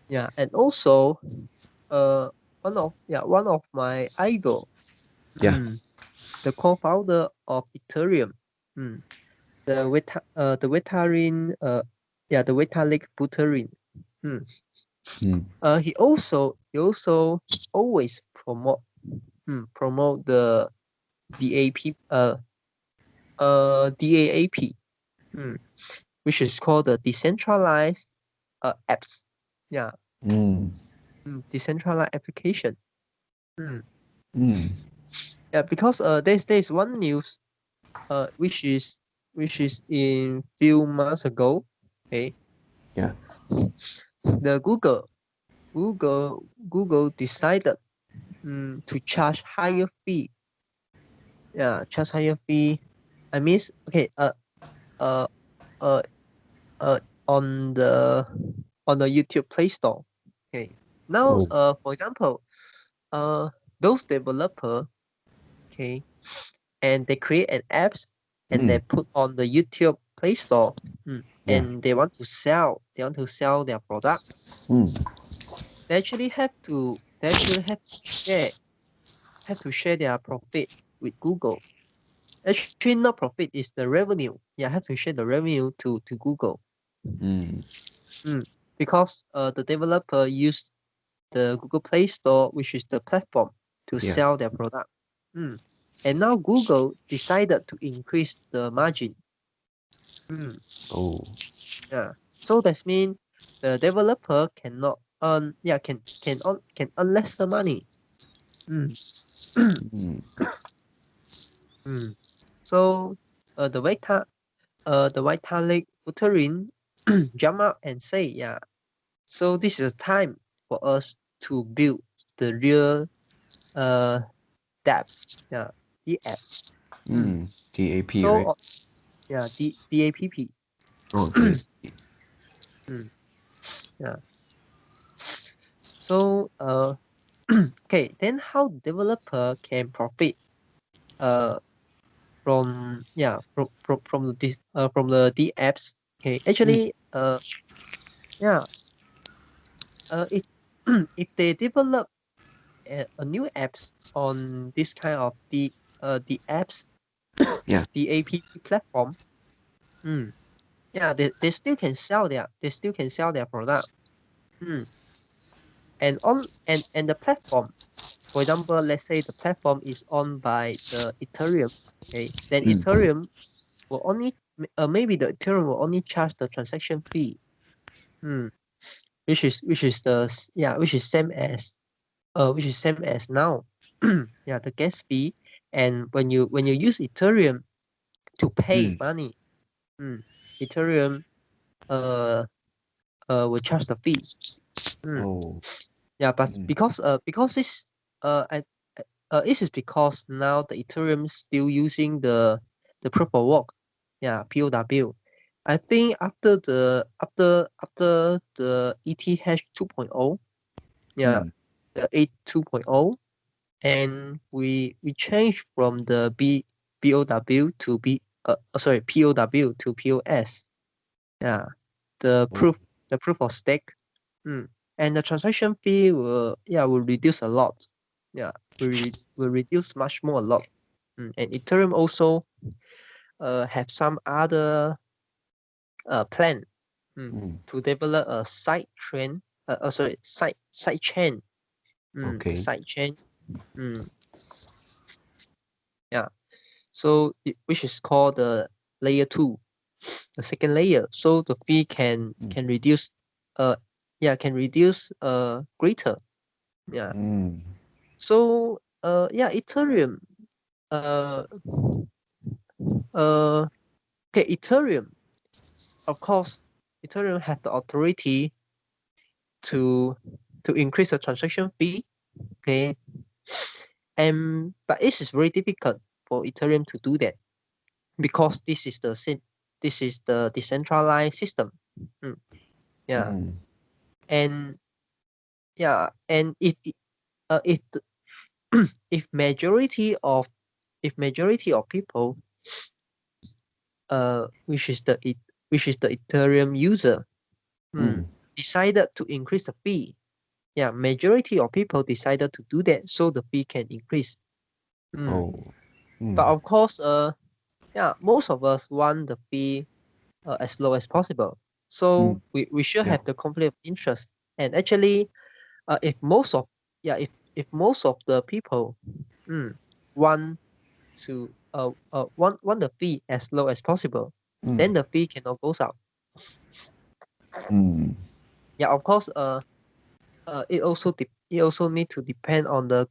Yeah, and also one of my idol, Yeah. the co-founder of Ethereum, the Vitalik Buterin. He also always promote the DAP DAAP, which is called the decentralized apps. Yeah. Decentralized application. Yeah, because there's one news which is in few months ago. Okay. Yeah. The Google decided to charge higher fee. Yeah, charge higher fee. I mean, okay. Uh. Uh. On the YouTube Play Store. Okay. Now, Oh. for example, those developer, okay, and they create an apps and they put on the YouTube Play Store, and they want to sell their product. They actually have to share their profit with Google. Actually, not profit, is the revenue. Yeah, have to share the revenue to Google. Because the developer use the Google Play Store, which is the platform, to sell their product. And now Google decided to increase the margin. Oh. Yeah. So that means the developer cannot earn can earn lesser money. So the Vitalik Buterin jump up and say, yeah, so this is a time for us to build the real dApps. Yeah, the apps. DAP, So right? yeah, DAPP. Oh, DAP. Yeah. So okay, then how developer can profit from the D apps? Okay, actually yeah if if they develop a new apps on this kind of the apps the app platform, yeah, they still can sell their product. And on and the platform, for example, let's say the platform is owned by the Ethereum. Okay, then Ethereum will only maybe the Ethereum will only charge the transaction fee, which is same as now. Yeah, the gas fee. And when you use Ethereum to pay money, Ethereum will charge the fee. Oh. Yeah, but because this is because now the Ethereum still using the proof of work, yeah, POW. I think after the ETH 2.0, yeah, the 8.2.0, and we change from the BOW to POW to POS. Yeah, the proof of stake. And the transaction fee will reduce a lot. Will reduce much more a lot. And Ethereum also have some other plan to develop a side chain. Side chain. The Okay. side chain. So which is called the layer 2, the second layer. So the fee can reduce greater. So Ethereum Ethereum, of course, Ethereum have the authority to increase the transaction fee. Okay. But it is very difficult for Ethereum to do that because this is the decentralized system. And if majority of people which is the Ethereum user decided to increase the fee, majority of people decided to do that, so the fee can increase. But of course, most of us want the fee as low as possible. So we should have the conflict of interest. And actually, if most of the people want to want the fee as low as possible, then the fee cannot goes up. Of course, it also need to depend on the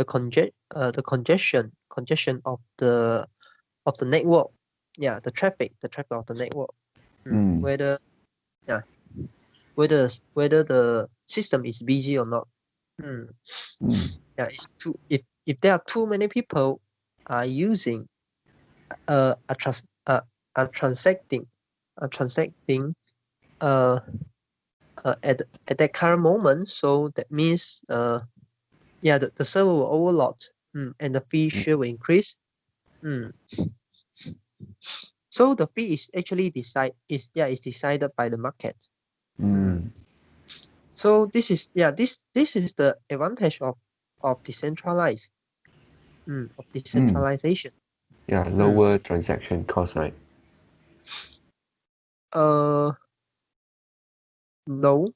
congestion of the network. The traffic of the network. Whether the system is busy or not. It's too if there are too many people are using transacting at that current moment, so that means the server will overload, and the fee will increase. So the fee is actually decided by the market. So this is the advantage of decentralized of decentralization. Lower transaction cost, right? No. No.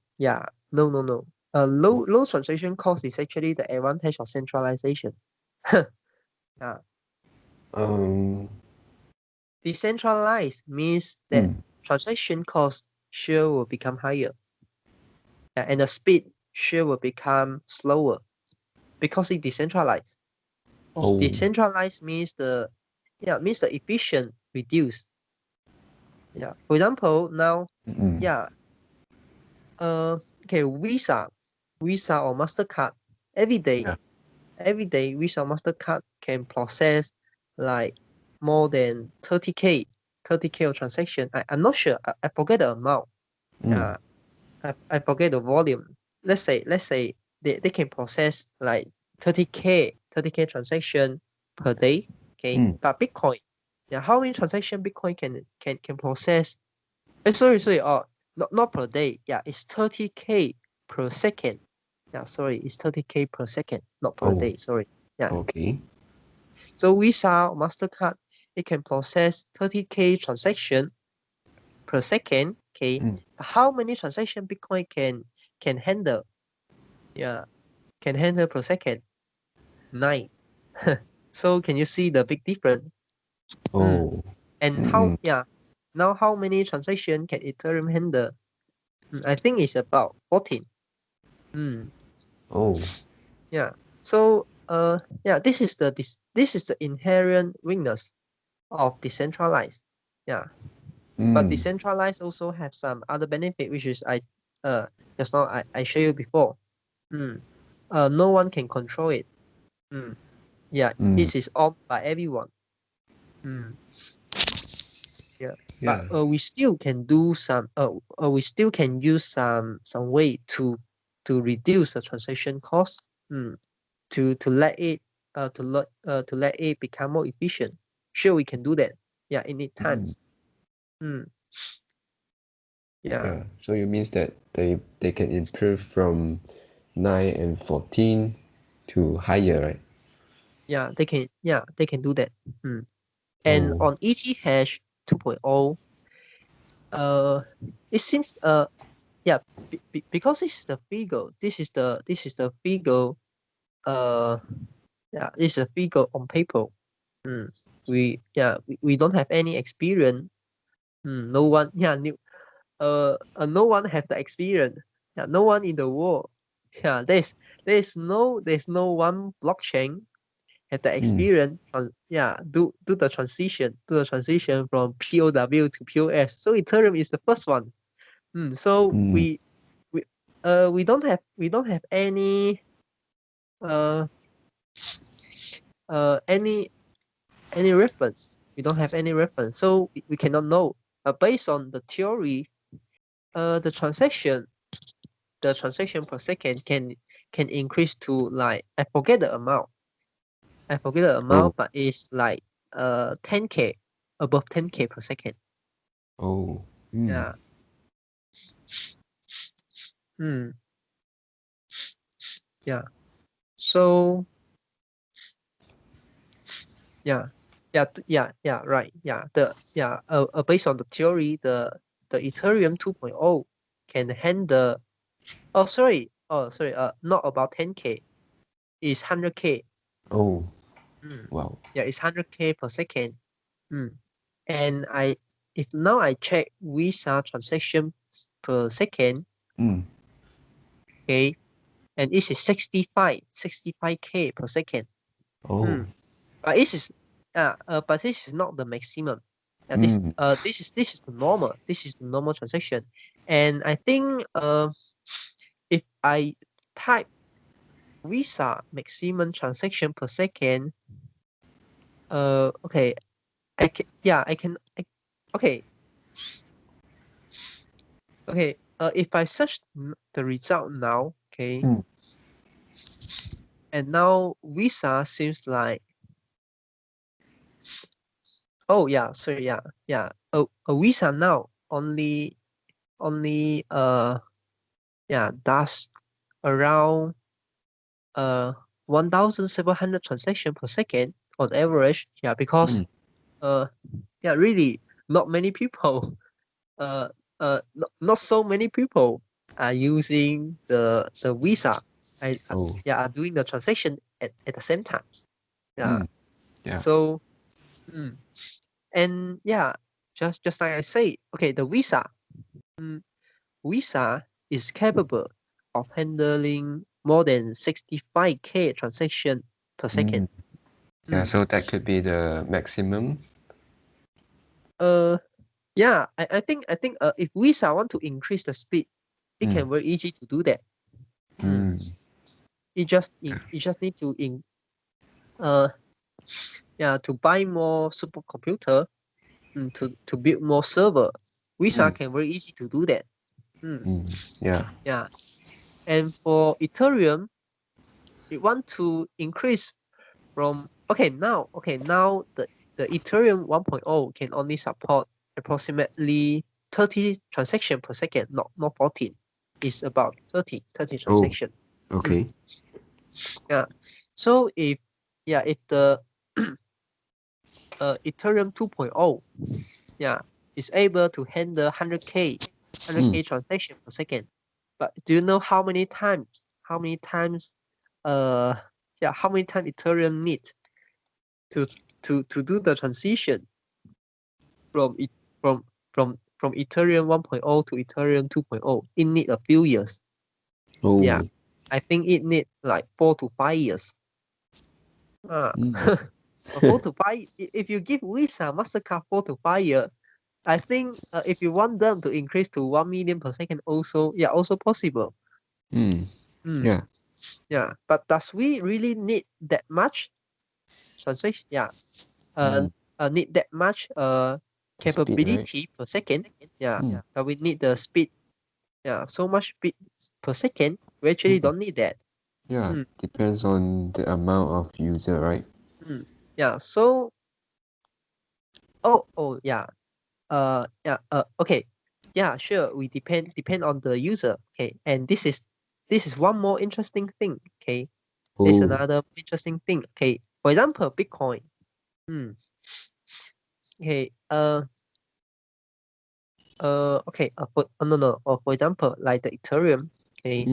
Low transaction cost is actually the advantage of centralization. Decentralized means that transaction cost sure will become higher. And the speed sure will become slower because it decentralized. Decentralized means the efficient reduced. For example, now Visa or MasterCard every day Visa or MasterCard can process like more than 30k of transaction. I'm not sure. I forget the amount. I forget the volume. Let's say they can process like 30k transaction per day. Okay. But Bitcoin, how many transaction Bitcoin can process? Sorry. Not per day. It's 30k per second. Sorry, it's 30k per second, not per day. Sorry. Okay. So Visa or MasterCard, it can process 30k transaction per second. Okay. How many transaction Bitcoin can handle? Can handle per second? 9. So can you see the big difference? And now how many transaction can Ethereum handle? I think it's about 14. So this is the inherent weakness of decentralized. But decentralized also have some other benefit, which is just now I showed you before. No one can control it. It is owned by everyone. But we still can do some we still can use some way to reduce the transaction cost, to let it become more efficient. Sure, we can do that. In need times. Yeah. So it means that they can improve from 9 and 14 to higher, right? Yeah, they can. Yeah, they can do that. And Oh. on ETH 2.0, it seems yeah, because this is the figure. This is the figure. Yeah, this is a figure on paper. We don't have any experience. No one. Yeah, new. No one have the experience. Yeah, no one in the world. Yeah, there's no one blockchain had the experience do the transition from POW to POS. So Ethereum is the first one. So Mm. we don't have any uh any reference. We don't have any reference, so we cannot know. Based on the theory, the transaction per second can increase to, like, I forget the amount. Oh. But it's like 10k, above 10k per second. Oh. Mm. Yeah. Hmm. Yeah. So yeah. Yeah. Right. Yeah. Based on the theory, the Ethereum 2.0 can handle. Oh, sorry. Not about 10k. It's 100k. Oh. Mm. Wow. Yeah, it's 100k per second. And if now I check Visa transaction per second, Mm. okay, and this is 65k per second. Oh. But this is not the maximum. Mm. This is the normal. This is the normal transaction. And I think if I type Visa maximum transaction per second, okay, okay, okay. If I search the result now, okay, Mm. and now Visa seems like, oh yeah, sorry, yeah. A Visa now only does around 1,700 transaction per second on average. Yeah, because Mm. really not many people not so many people are using the Visa. Oh. Are doing the transaction at the same time. Yeah. Mm. Yeah. So mm, and yeah, just like I say, okay, the Visa is capable of handling more than 65k transaction per second. Mm. Yeah, so that could be the maximum. Uh, yeah, I think if Visa want to increase the speed, it Mm. can very easy to do that. Mm. It just need to uh to buy more supercomputer, to build more server. Visa Mm. can very easy to do that. Mm. Yeah. Yeah, and for Ethereum, it want to increase from now the Ethereum 1.0 can only support approximately 30 transaction per second, not 14. It's about 30 Oh, transaction. okay. Yeah. So if the Ethereum 2.0 is able to handle 100k Mm. transaction per second, but do you know how many times uh how many times Ethereum need to to do the transition from it from Ethereum 1.0 to Ethereum 2.0? It need a few years. Yeah, Oh. I think it need like 4 to 5 years. Mm. 4 to 5. If you give Visa, Mastercard 4 to 5 years, I think if you want them to increase to 1 million per second, also possible. Mm. Mm, Yeah. yeah, but does we really need that much transaction? Yeah, uh, Mm. need that much Speed, right? capability per second? Yeah, Mm. that we need the speed. Yeah, so much speed per second. We actually Mm. don't need that. Yeah, Mm, depends on the amount of user, right? mm. Yeah. So yeah. Okay. yeah, sure, we depend on the user. Okay, and this is one more interesting thing. Okay, there's Oh. another interesting thing. Okay, for example, Bitcoin. Okay, okay, no, or for example, like the Ethereum. Okay,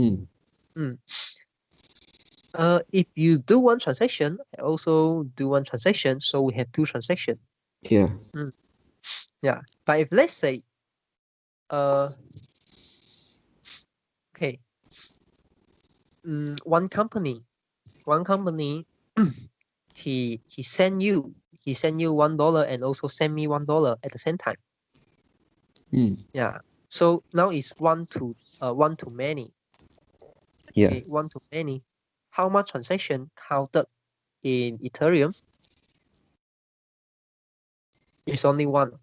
if you do one transaction, I also do one transaction, so we have two transactions. Yeah. Yeah, but if let's say, okay, one company, he send you $1 and also send me $1 at the same time. Yeah, so now it's one to many. Yeah. Okay, one to many. How much transaction counted in Ethereum? It's only one.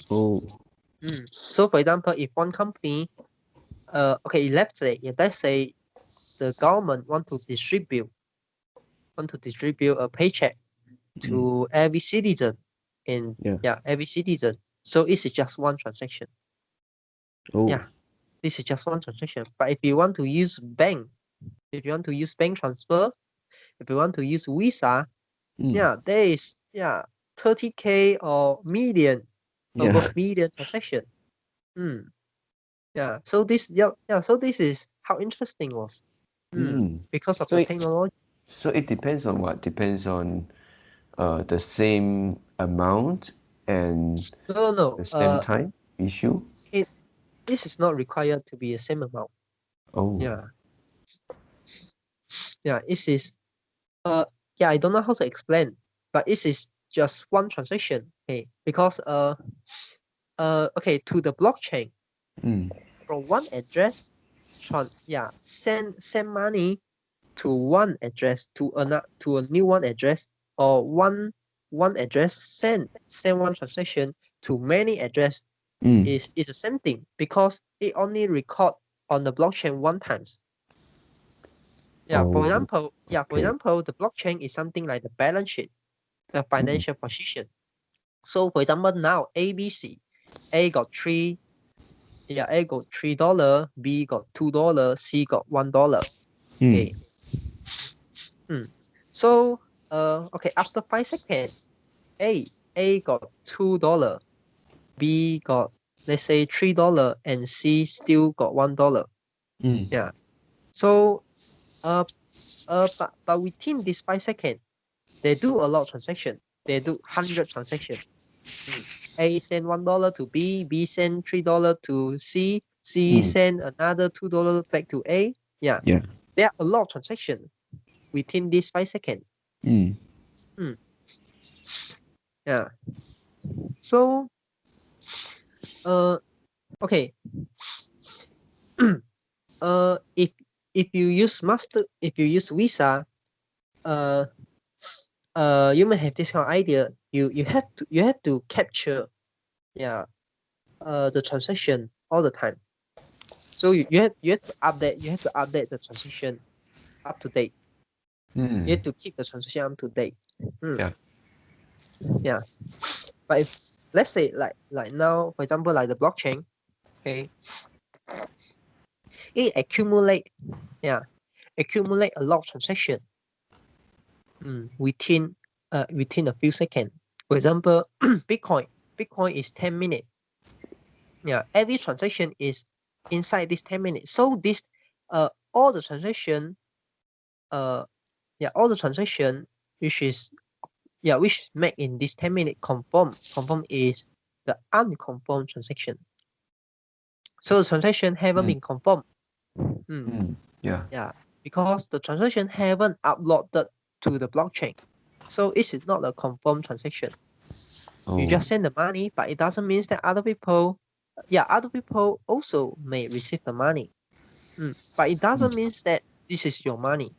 Oh. So for example, if one company, okay, let's say the government want to distribute a paycheck to every citizen in Yeah. every citizen. So it's just one transaction. Oh. Yeah, this is just one transaction. But if you want to use bank transfer, if you want to use Visa, there is 30K or million, above million transaction. Yeah. So this so this is how interesting was. Because of So the it, technology. so it depends on what? Depends on the same amount and No. the same time issue? This is not required to be the same amount. Oh. Yeah. Yeah. This is I don't know how to explain, but this is just one transaction. Okay. Because okay, to the blockchain, from one address, send money to one address to a new one address, or one address send one transaction to many address is the same thing, because it only record on the blockchain one times. For Oh. example, Okay. the blockchain is something like the balance sheet, the financial position. So for example, now ABC, A got $3, B got $2, C got $1. Okay. So okay, after 5 seconds, A got $2, B got, let's say, $3, and C still got $1. Yeah. So but within this 5 seconds, they do a lot of transaction. They do 100 transaction. A send $1 to B, B send $3 to C, C send another $2 back to A. Yeah. Yeah. There are a lot of transaction within this 5 seconds. Yeah. So okay. If you use Visa, you may have this kind of idea. You have to capture the transaction all the time. So you have to update the transaction up to date. You have to keep the transaction up to date. Yeah. Yeah. But if, let's say, like now, for example, like the blockchain, okay, it accumulate a lot of transaction within a few seconds. For example, Bitcoin is 10 minutes. Yeah, every transaction is inside this 10 minutes. So this all the transaction which is made in this 10 minute confirm is the unconfirmed transaction. So the transaction haven't been confirmed. Yeah. Because the transaction haven't uploaded to the blockchain. So it is not a confirmed transaction. You just send the money, but it doesn't mean that other people also may receive the money. But it doesn't mean that this is your money.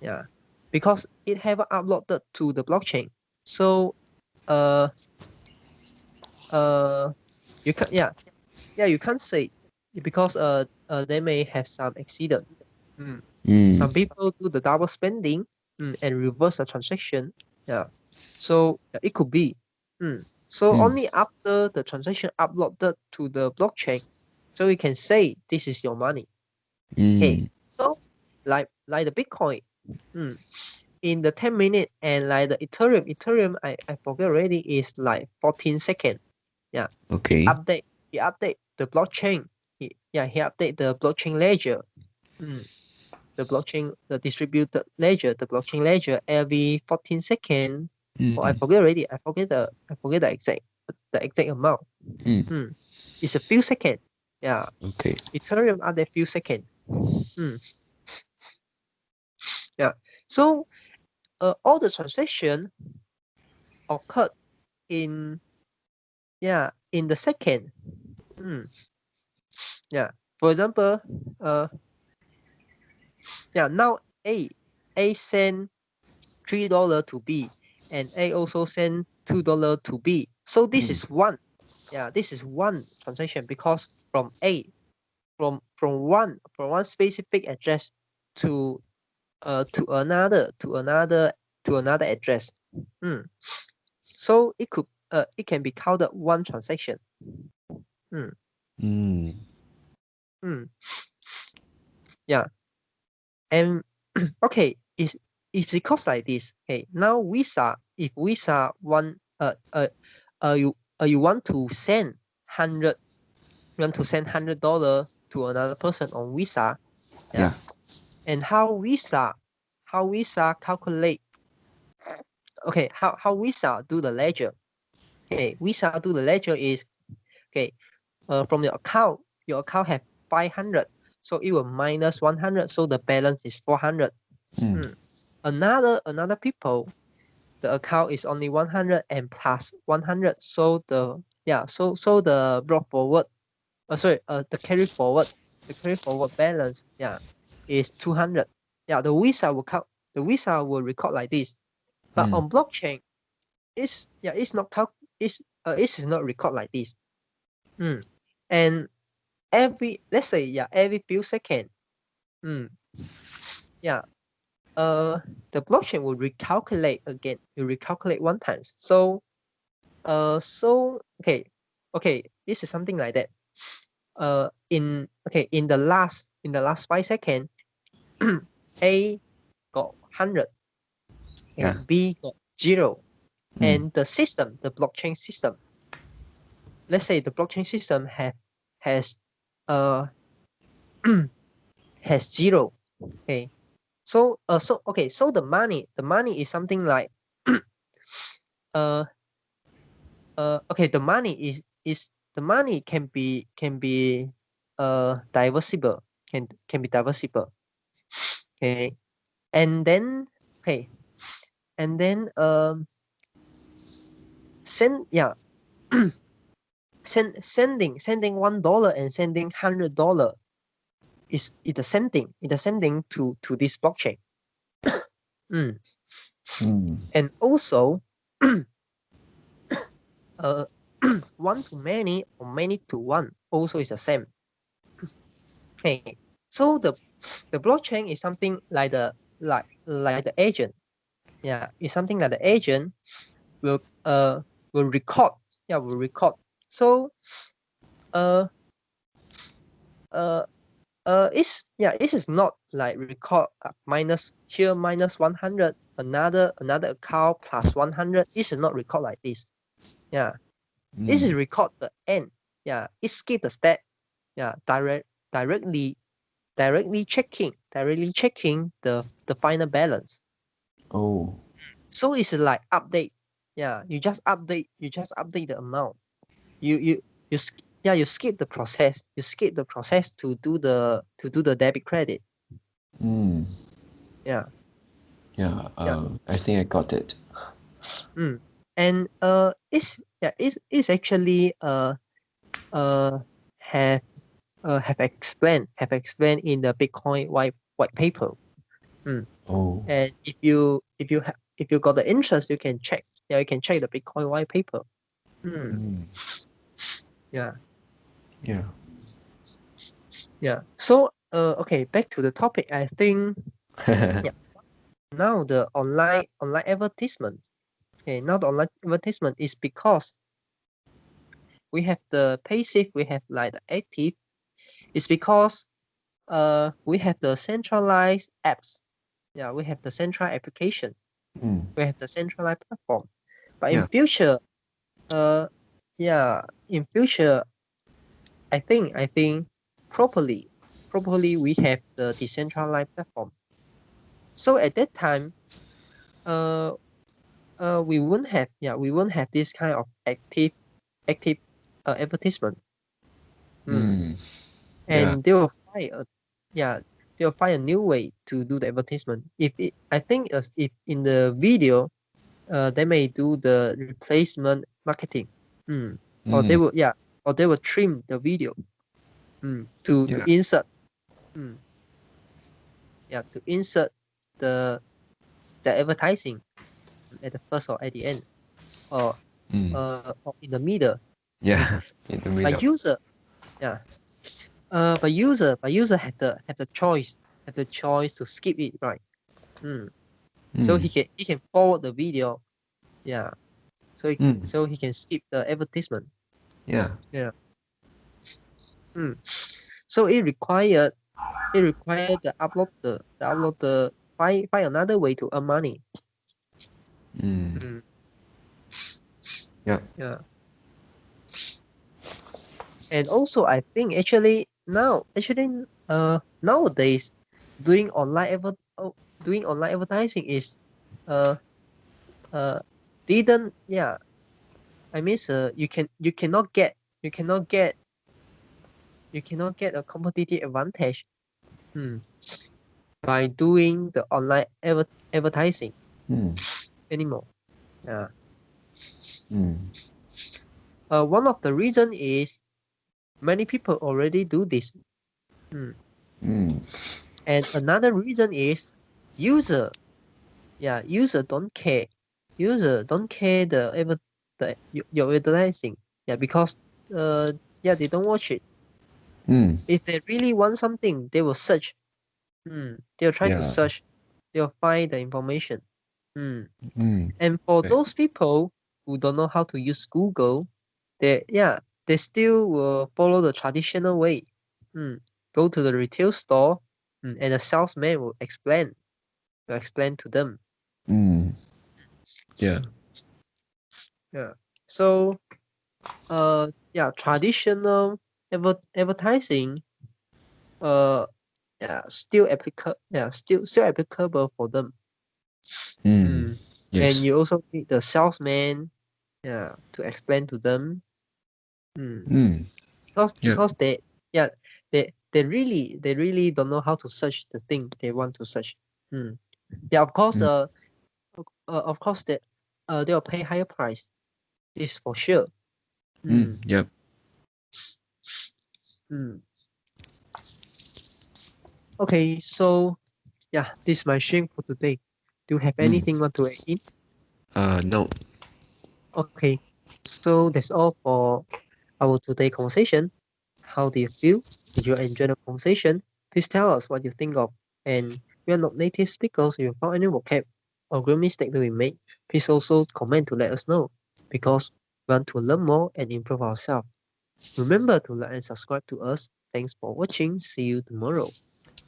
Yeah. Because it haven't uploaded to the blockchain. So you can you can't say, because they may have some accident. Some people do the double spending and reverse the transaction. Yeah. So it could be. So only after the transaction uploaded to the blockchain, so we can say this is your money. Okay, so like the Bitcoin, in the 10 minute, and like the Ethereum, I forget already, is like 14 seconds. Yeah. Okay. He update the blockchain. He update the blockchain ledger. The distributed ledger, the blockchain ledger every 14 seconds. Oh, I forget already. I forget the exact amount. It's a few seconds. Yeah. Okay. Ethereum update few seconds. Yeah. So all the transaction occurred in the second. Yeah. For example, now A send $3 to B, and A also send $2 to B. So this is one. Yeah, this is one transaction, because from A, from one specific address to another address. So it can be counted one transaction. Yeah. And okay, it's because like this. Okay, now if Visa want you want to send $100 to another person on Visa. Yeah. And how Visa calculate, okay, how Visa do the ledger. Okay, Visa do the ledger is, okay, from your account have 500, so it will minus 100, so the balance is 400. Another people, the account is only 100 and plus 100, so the brought forward, the carry forward balance, is 200. The Visa will record like this. But on blockchain, it's not record like this. And let's say every few seconds, the blockchain will recalculate again. You recalculate one time. So okay, this is something like that. In the last 5 seconds, A got 100 and B got 0. And the blockchain system, let's say the blockchain system has has 0. Okay. So the money is something like the money the money can be diversible, can be diversible. Okay. And then sending $1 and sending $100 is the same thing. It's the same thing to this blockchain. And also one to many or many to one also is the same. Okay. So the blockchain is something like the agent. Yeah, it's something like the agent will record. Yeah, will record. So this is not like record minus 100, another account plus 100. This is not record like this. Yeah. This is record the end. Yeah, it skip the step. Yeah, directly checking the final balance. Oh. So it's like update. Yeah, you just update the amount. You skip the process. You skip the process to do the debit credit. Yeah. Yeah. I think I got it. And it's actually have explained in the Bitcoin white paper. Oh. And if you got the interest, you can check. Yeah, you can check the Bitcoin white paper. Yeah. Yeah. Yeah. So okay, back to the topic. I think now the online advertisement. Okay, now the online advertisement is because we have the passive, we have like the active. It's because we have the centralized apps. Yeah, we have the central application. We have the centralized platform. But in Yeah. future, in future, I think properly we have the decentralized platform. So at that time, uh, we won't have this kind of active advertisement. Yeah. And they will find a new way to do the advertisement. I think if in the video, they may do the replacement marketing. Or they will trim the video to Yeah. insert mm, to insert the advertising at the first or at the end, or or in the middle. Yeah. In the But middle. yeah user have the choice to skip it, right? So he can forward the video. Yeah. So he can skip the advertisement. Yeah. Yeah. So it required the uploader find another way to earn money. Yeah. Yeah. And also I think nowadays doing doing online advertising is uh uh didn't yeah I mean you cannot get a competitive advantage by doing the online advertising anymore. Yeah. One of the reason is many people already do this. And another reason is user user don't care. User don't care your advertising. Yeah, because they don't watch it. If they really want something, they will search. They'll try to Yeah. search. They'll find the information. Mm. And for Right. those people who don't know how to use Google, they still will follow the traditional way. Go to the retail store, and the salesman will explain to them. Yeah. Yeah. So traditional advertising still applicable for them. And Yes. you also need the salesman to explain to them. Yeah. Because they really don't know how to search the thing they want to search. Yeah, of course they'll pay higher price. This for sure. Yep. Okay, so this is my sharing for today. Do you have anything want to add in? No. Okay, so that's all for our today conversation. How do you feel? Did you enjoy the conversation? Please tell us what you think of. And we are not native speakers. If you found any vocab or grammar mistake that we made, please also comment to let us know, because we want to learn more and improve ourselves. Remember to like and subscribe to us. Thanks for watching. See you tomorrow.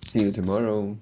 See you tomorrow.